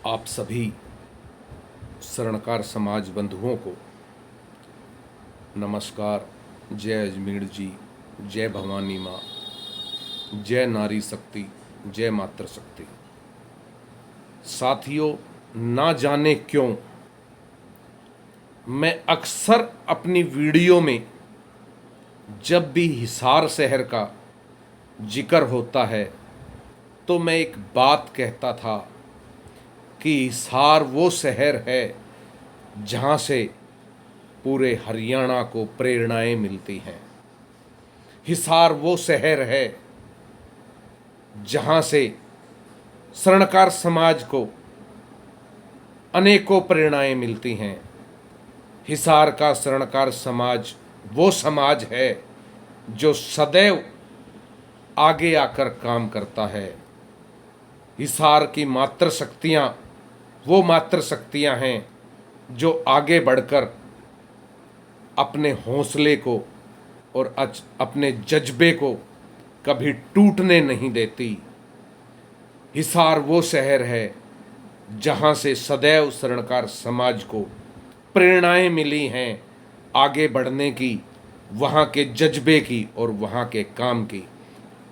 आप सभी स्वर्णकार समाज बंधुओं को नमस्कार। जय अजमेर जी, जय भवानी माँ, जय नारी शक्ति, जय मातृ शक्ति। साथियों, ना जाने क्यों मैं अक्सर अपनी वीडियो में जब भी हिसार शहर का जिक्र होता है तो मैं एक बात कहता था कि हिसार वो शहर है जहाँ से पूरे हरियाणा को प्रेरणाएं मिलती हैं। हिसार वो शहर है जहाँ से स्वर्णकार समाज को अनेकों प्रेरणाएं मिलती हैं। हिसार का स्वर्णकार समाज वो समाज है जो सदैव आगे आकर काम करता है। हिसार की मातृ शक्तियाँ वो मातृ शक्तियाँ हैं जो आगे बढ़कर अपने हौसले को और अपने जज्बे को कभी टूटने नहीं देती। हिसार वो शहर है जहाँ से सदैव स्वर्णकार समाज को प्रेरणाएं मिली हैं आगे बढ़ने की, वहाँ के जज्बे की और वहाँ के काम की।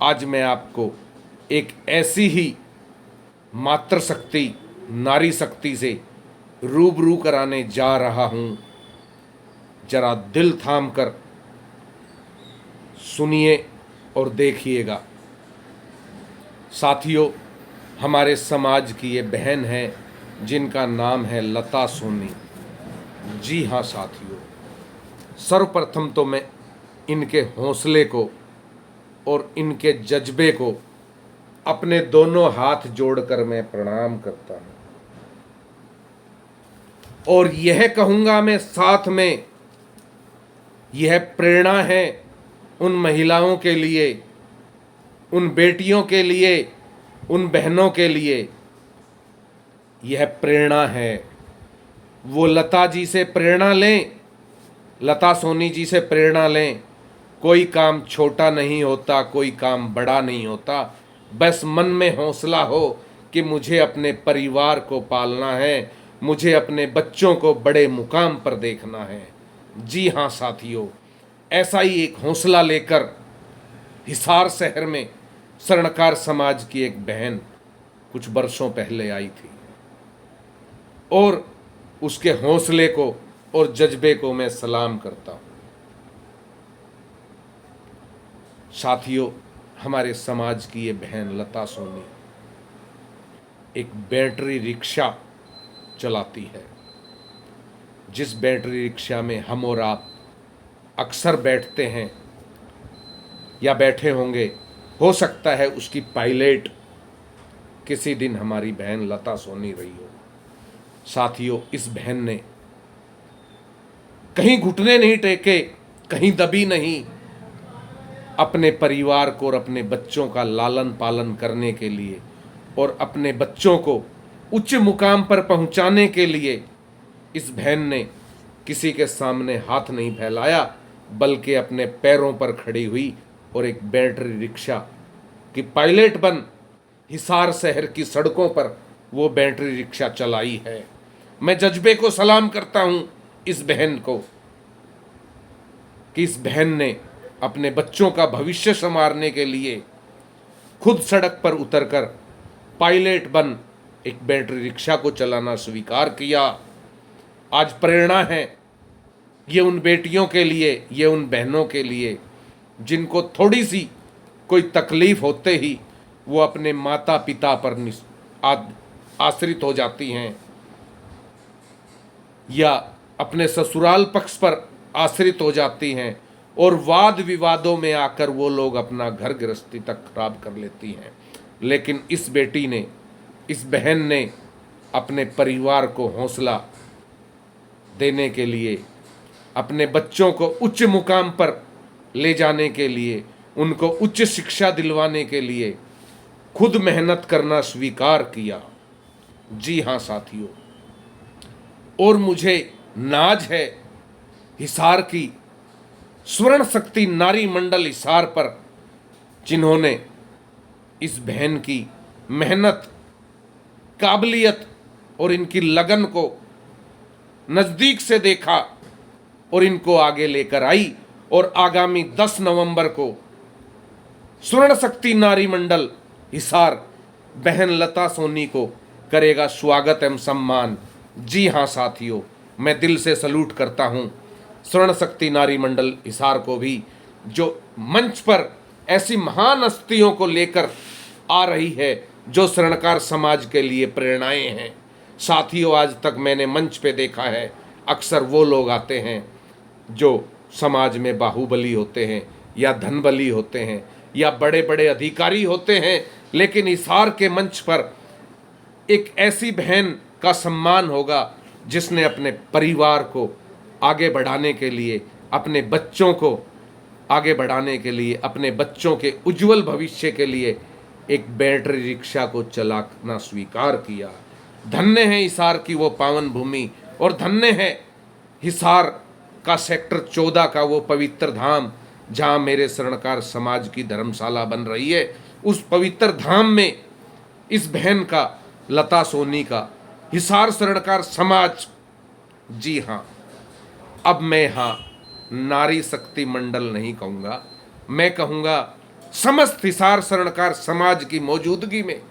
आज मैं आपको एक ऐसी ही मातृशक्ति, नारी शक्ति से रूबरू कराने जा रहा हूँ। जरा दिल थाम कर सुनिए और देखिएगा। साथियों, हमारे समाज की ये बहन है जिनका नाम है लता सोनी। जी हाँ साथियों, सर्वप्रथम तो मैं इनके हौसले को और इनके जज्बे को अपने दोनों हाथ जोड़कर मैं प्रणाम करता हूँ और यह कहूँगा मैं साथ में, यह प्रेरणा है उन महिलाओं के लिए, उन बेटियों के लिए, उन बहनों के लिए। यह प्रेरणा है। वो लता जी से प्रेरणा लें, लता सोनी जी से प्रेरणा लें। कोई काम छोटा नहीं होता, कोई काम बड़ा नहीं होता। बस मन में हौसला हो कि मुझे अपने परिवार को पालना है, मुझे अपने बच्चों को बड़े मुकाम पर देखना है। जी हाँ साथियों, ऐसा ही एक हौसला लेकर हिसार शहर में स्वर्णकार समाज की एक बहन कुछ वर्षों पहले आई थी और उसके हौसले को और जज्बे को मैं सलाम करता हूँ। साथियों, हमारे समाज की ये बहन लता सोनी एक बैटरी रिक्शा चलाती है, जिस बैटरी रिक्शा में हम और आप अक्सर बैठते हैं या बैठे होंगे। हो सकता है उसकी पायलट किसी दिन हमारी बहन लता सोनी रही हो। साथियों, इस बहन ने कहीं घुटने नहीं टेके, कहीं दबी नहीं, अपने परिवार को और अपने बच्चों का लालन पालन करने के लिए और अपने बच्चों को उच्च मुकाम पर पहुंचाने के लिए इस बहन ने किसी के सामने हाथ नहीं फैलाया, बल्कि अपने पैरों पर खड़ी हुई और एक बैटरी रिक्शा की पायलट बन हिसार शहर की सड़कों पर वो बैटरी रिक्शा चलाई है। मैं जज्बे को सलाम करता हूं इस बहन को कि इस बहन ने अपने बच्चों का भविष्य संवारने के लिए खुद सड़क पर उतरकर पायलट बन एक बैटरी रिक्शा को चलाना स्वीकार किया। आज प्रेरणा है ये उन बेटियों के लिए, ये उन बहनों के लिए जिनको थोड़ी सी कोई तकलीफ होते ही वो अपने माता पिता पर आश्रित हो जाती हैं या अपने ससुराल पक्ष पर आश्रित हो जाती हैं और वाद विवादों में आकर वो लोग अपना घर गृहस्थी तक खराब कर लेती हैं। लेकिन इस बेटी ने, इस बहन ने अपने परिवार को हौसला देने के लिए, अपने बच्चों को उच्च मुकाम पर ले जाने के लिए, उनको उच्च शिक्षा दिलवाने के लिए खुद मेहनत करना स्वीकार किया। जी हाँ साथियों, और मुझे नाज है हिसार की स्वर्ण शक्ति नारी मंडल हिसार पर, जिन्होंने इस बहन की मेहनत, काबिलियत और इनकी लगन को नज़दीक से देखा और इनको आगे लेकर आई और आगामी 10 नवंबर को स्वर्ण शक्ति नारी मंडल हिसार बहन लता सोनी को करेगा स्वागत एवं सम्मान। जी हाँ साथियों, मैं दिल से सलूट करता हूँ स्वर्ण शक्ति नारी मंडल हिसार को भी, जो मंच पर ऐसी महान हस्तियों को लेकर आ रही है जो स्वर्णकार समाज के लिए प्रेरणाएं हैं। साथियों, आज तक मैंने मंच पे देखा है अक्सर वो लोग आते हैं जो समाज में बाहुबली होते हैं या धनबली होते हैं या बड़े बड़े अधिकारी होते हैं, लेकिन हिसार के मंच पर एक ऐसी बहन का सम्मान होगा जिसने अपने परिवार को आगे बढ़ाने के लिए, अपने बच्चों को आगे बढ़ाने के लिए, अपने बच्चों के उज्जवल भविष्य के लिए एक बैटरी रिक्शा को चलाना स्वीकार किया। धन्य है हिसार की वो पावन भूमि और धन्य है हिसार का सेक्टर 14 का वो पवित्र धाम जहाँ मेरे स्वर्णकार समाज की धर्मशाला बन रही है। उस पवित्र धाम में इस बहन का, लता सोनी का, हिसार स्वर्णकार समाज, जी हाँ, अब मैं यहाँ नारी शक्ति मंडल नहीं कहूँगा, मैं कहूँगा समस्त हिसार स्वर्णकार समाज की मौजूदगी में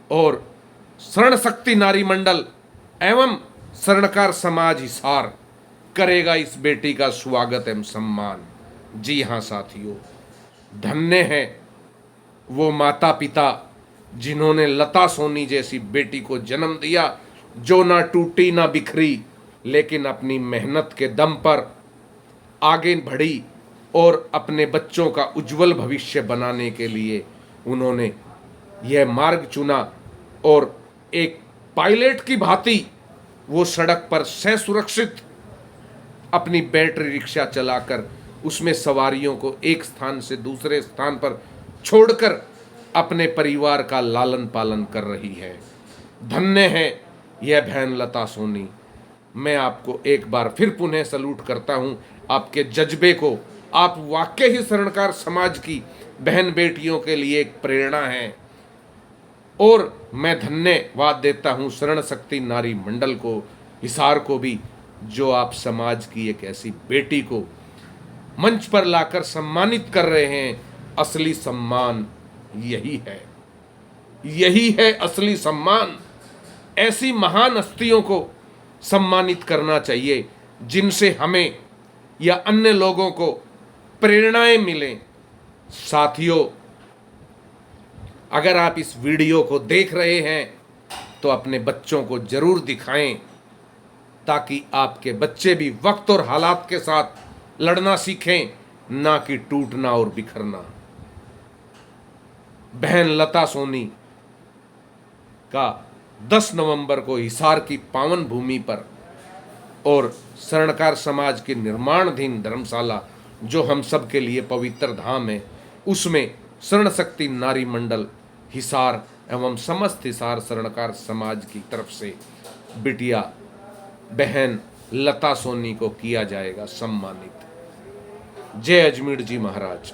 और स्वर्ण शक्ति नारी मंडल एवं स्वर्णकार समाज हिसार करेगा इस बेटी का स्वागत एवं सम्मान। जी हाँ साथियों, धन्य है वो माता पिता जिन्होंने लता सोनी जैसी बेटी को जन्म दिया, जो ना टूटी ना बिखरी, लेकिन अपनी मेहनत के दम पर आगे बढ़ी और अपने बच्चों का उज्जवल भविष्य बनाने के लिए उन्होंने यह मार्ग चुना और एक पायलट की भांति वो सड़क पर सुरक्षित अपनी बैटरी रिक्शा चलाकर उसमें सवारियों को एक स्थान से दूसरे स्थान पर छोड़कर अपने परिवार का लालन पालन कर रही है। धन्य है यह बहन लता सोनी। मैं आपको एक बार फिर पुनः सलूट करता हूँ, आपके जज्बे को। आप वाकई ही स्वर्णकार समाज की बहन बेटियों के लिए एक प्रेरणा हैं और मैं धन्यवाद देता हूँ स्वर्ण शक्ति नारी मंडल को, हिसार को भी, जो आप समाज की एक ऐसी बेटी को मंच पर लाकर सम्मानित कर रहे हैं। असली सम्मान यही है, यही है असली सम्मान। ऐसी महान हस्तियों को सम्मानित करना चाहिए जिनसे हमें या अन्य लोगों को प्रेरणाएं मिलें। साथियों, अगर आप इस वीडियो को देख रहे हैं तो अपने बच्चों को जरूर दिखाएं ताकि आपके बच्चे भी वक्त और हालात के साथ लड़ना सीखें, ना कि टूटना और बिखरना। बहन लता सोनी का 10 नवंबर को हिसार की पावन भूमि पर और स्वर्णकार समाज की निर्माणाधीन धर्मशाला जो हम सब के लिए पवित्र धाम है, उसमें स्वर्ण शक्ति नारी मंडल हिसार एवं समस्त हिसार स्वर्णकार समाज की तरफ से बिटिया बहन लता सोनी को किया जाएगा सम्मानित। जय अजमेर जी महाराज।